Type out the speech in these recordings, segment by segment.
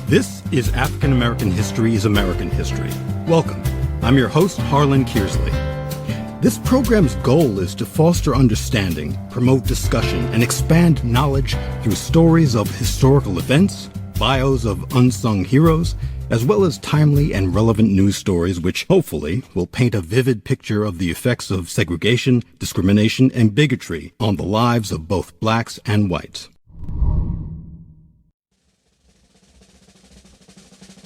This is African American History is American History. Welcome. I'm your host, Harlan Kearsley. This program's goal is to foster understanding, promote discussion, and expand knowledge through stories of historical events, bios of unsung heroes, as well as timely and relevant news stories which hopefully will paint a vivid picture of the effects of segregation, discrimination, and bigotry on the lives of both blacks and whites.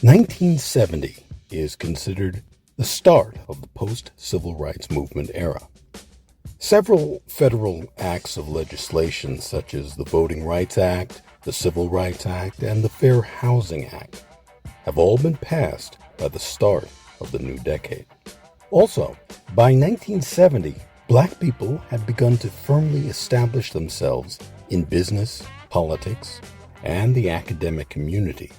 1970 is considered the start of the post-civil rights movement era. Several federal acts of legislation such as the Voting Rights Act, the Civil Rights Act, and the Fair Housing Act have all been passed by the start of the new decade. Also, by 1970, black people had begun to firmly establish themselves in business, politics, and the academic community.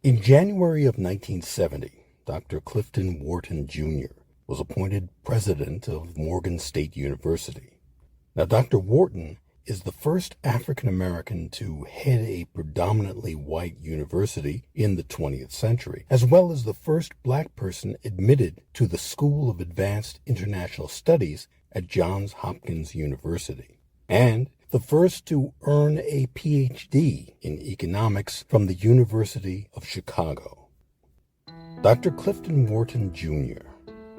In January of 1970, Dr. Clifton Wharton Jr. was appointed president of Morgan State University. Now, Dr. Wharton is the first African American to head a predominantly white university in the 20th century, as well as the first black person admitted to the School of Advanced International Studies at Johns Hopkins University, and the first to earn a PhD in economics from the University of Chicago. Dr. Clifton Wharton Jr.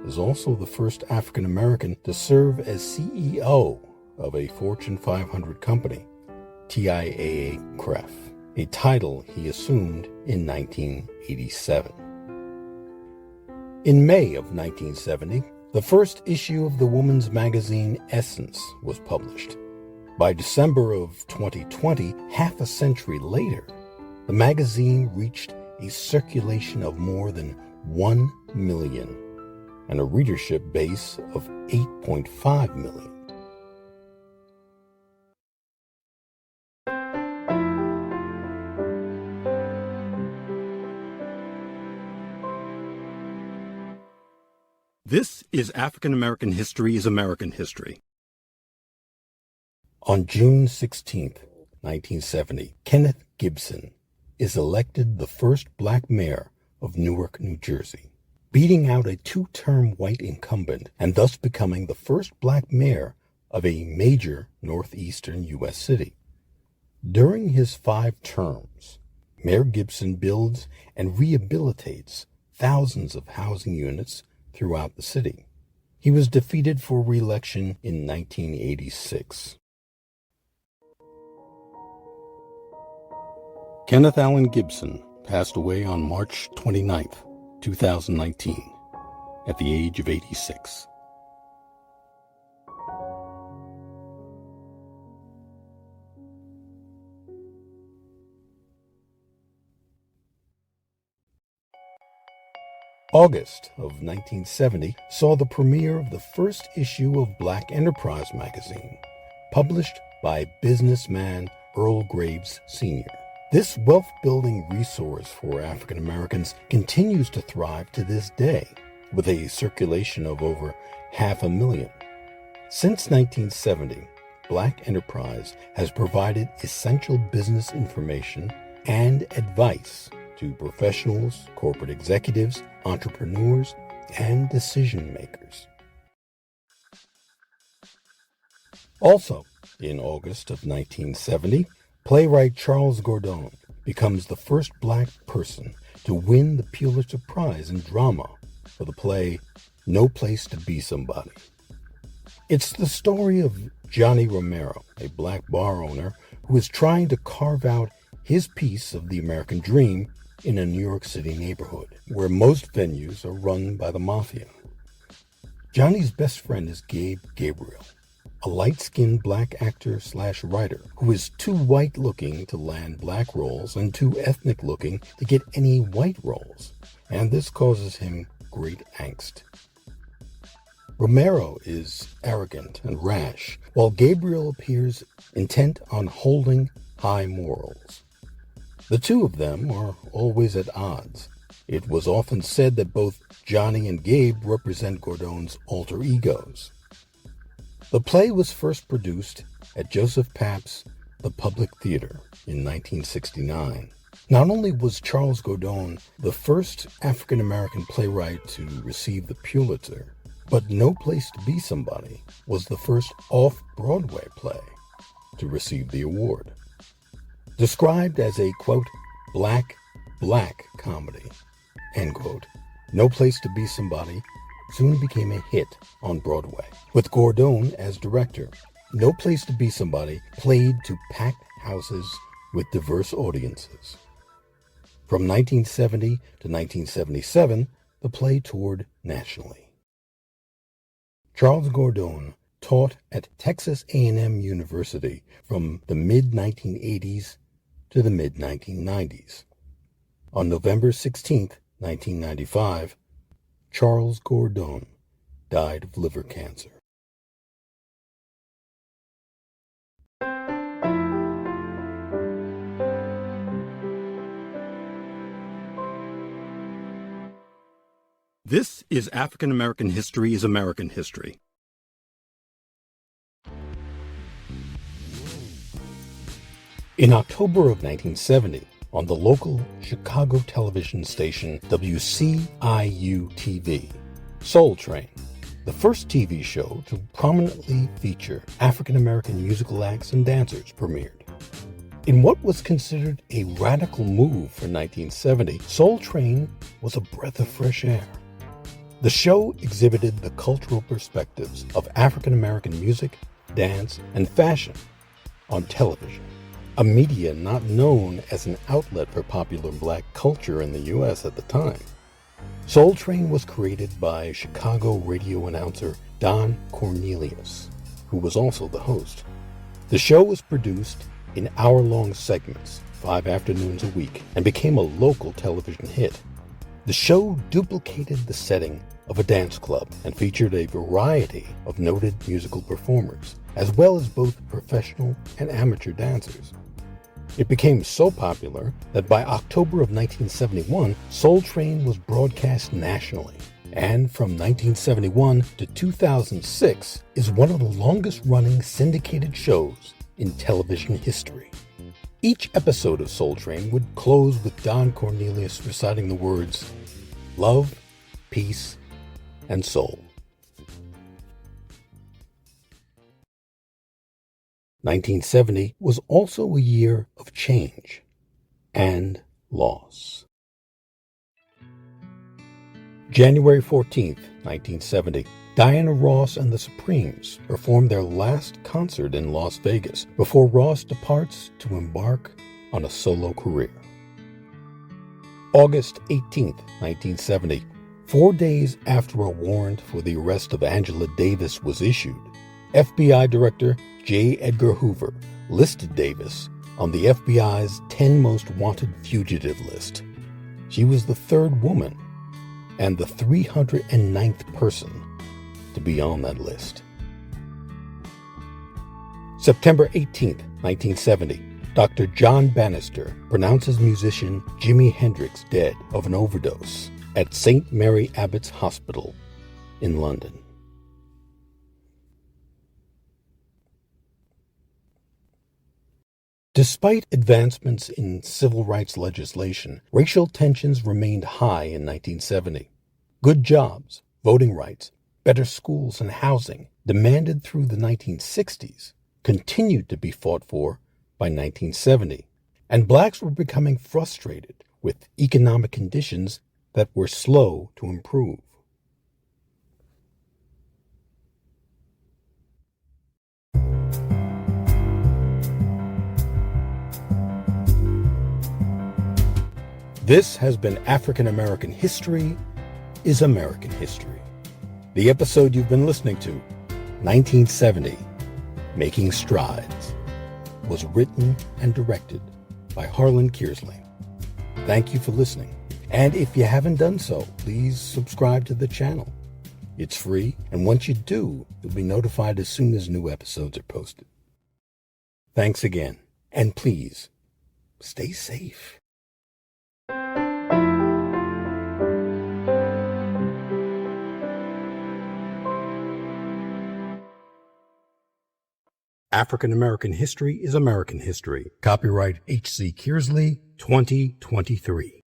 is also the first African American to serve as CEO of a Fortune 500 company, TIAA-CREF, a title he assumed in 1987. In May of 1970, the first issue of the woman's magazine Essence was published. By December of 2020, half a century later, the magazine reached a circulation of more than 1 million and a readership base of 8.5 million. This is African American History is American History. On June 16, 1970, Kenneth Gibson is elected the first black mayor of Newark, New Jersey, beating out a two-term white incumbent and thus becoming the first black mayor of a major northeastern U.S. city. During his 5 terms, Mayor Gibson builds and rehabilitates thousands of housing units throughout the city. He was defeated for re-election in 1986. Kenneth Allen Gibson passed away on March 29, 2019, at the age of 86. August of 1970 saw the premiere of the first issue of Black Enterprise magazine, published by businessman Earl Graves Sr. This wealth-building resource for African Americans continues to thrive to this day, with a circulation of over 500,000. Since 1970, Black Enterprise has provided essential business information and advice to professionals, corporate executives, entrepreneurs, and decision makers. Also, in August of 1970, playwright Charles Gordon becomes the first black person to win the Pulitzer Prize in drama for the play No Place to Be Somebody. It's the story of Johnny Romero, a black bar owner who is trying to carve out his piece of the American dream in a New York City neighborhood where most venues are run by the mafia. Johnny's best friend is Gabriel, a light-skinned black actor/writer who is too white-looking to land black roles and too ethnic-looking to get any white roles, and this causes him great angst. Romero is arrogant and rash, while Gabriel appears intent on holding high morals. The two of them are always at odds. It was often said that both Johnny and Gabe represent Gordon's alter egos. The play was first produced at Joseph Papp's The Public Theater in 1969. Not only was Charles Gordon the first African-American playwright to receive the Pulitzer, but No Place to Be Somebody was the first off-Broadway play to receive the award. Described as a, quote, black comedy, end quote, No Place to Be Somebody soon became a hit on Broadway. With Gordon as director, No Place to Be Somebody played to packed houses with diverse audiences. From 1970 to 1977, the play toured nationally. Charles Gordon taught at Texas A&M University from the mid-1980s to the mid-1990s. On November 16, 1995, Charles Gordon died of liver cancer. This is African American History is American History. In October of 1970, on the local Chicago television station WCIU-TV, Soul Train, the first TV show to prominently feature African American musical acts and dancers, premiered. In what was considered a radical move for 1970, Soul Train was a breath of fresh air. The show exhibited the cultural perspectives of African American music, dance, and fashion on television, a media not known as an outlet for popular black culture in the U.S. at the time. Soul Train was created by Chicago radio announcer Don Cornelius, who was also the host. The show was produced in hour-long segments, 5 afternoons a week, and became a local television hit. The show duplicated the setting of a dance club and featured a variety of noted musical performers, as well as both professional and amateur dancers. It became so popular that by October of 1971, Soul Train was broadcast nationally, and from 1971 to 2006 is one of the longest-running syndicated shows in television history. Each episode of Soul Train would close with Don Cornelius reciting the words, "Love, peace, and soul." 1970 was also a year of change and loss. January 14th, 1970, Diana Ross and the Supremes performed their last concert in Las Vegas before Ross departs to embark on a solo career. August 18th, 1970, 4 days after a warrant for the arrest of Angela Davis was issued, FBI Director J. Edgar Hoover listed Davis on the FBI's 10 most wanted fugitive list. She was the third woman and the 309th person to be on that list. September 18th, 1970, Dr. John Bannister pronounces musician Jimi Hendrix dead of an overdose at St. Mary Abbott's Hospital in London. Despite advancements in civil rights legislation, racial tensions remained high in 1970. Good jobs, voting rights, better schools and housing, demanded through the 1960s, continued to be fought for by 1970, and blacks were becoming frustrated with economic conditions that were slow to improve. This has been African American History is American History. The episode you've been listening to, 1970, Making Strides, was written and directed by Harlan Kearsley. Thank you for listening. And if you haven't done so, please subscribe to the channel. It's free, and once you do, you'll be notified as soon as new episodes are posted. Thanks again, and please, stay safe. African American History is American History. Copyright H.C. Kearsley, 2023.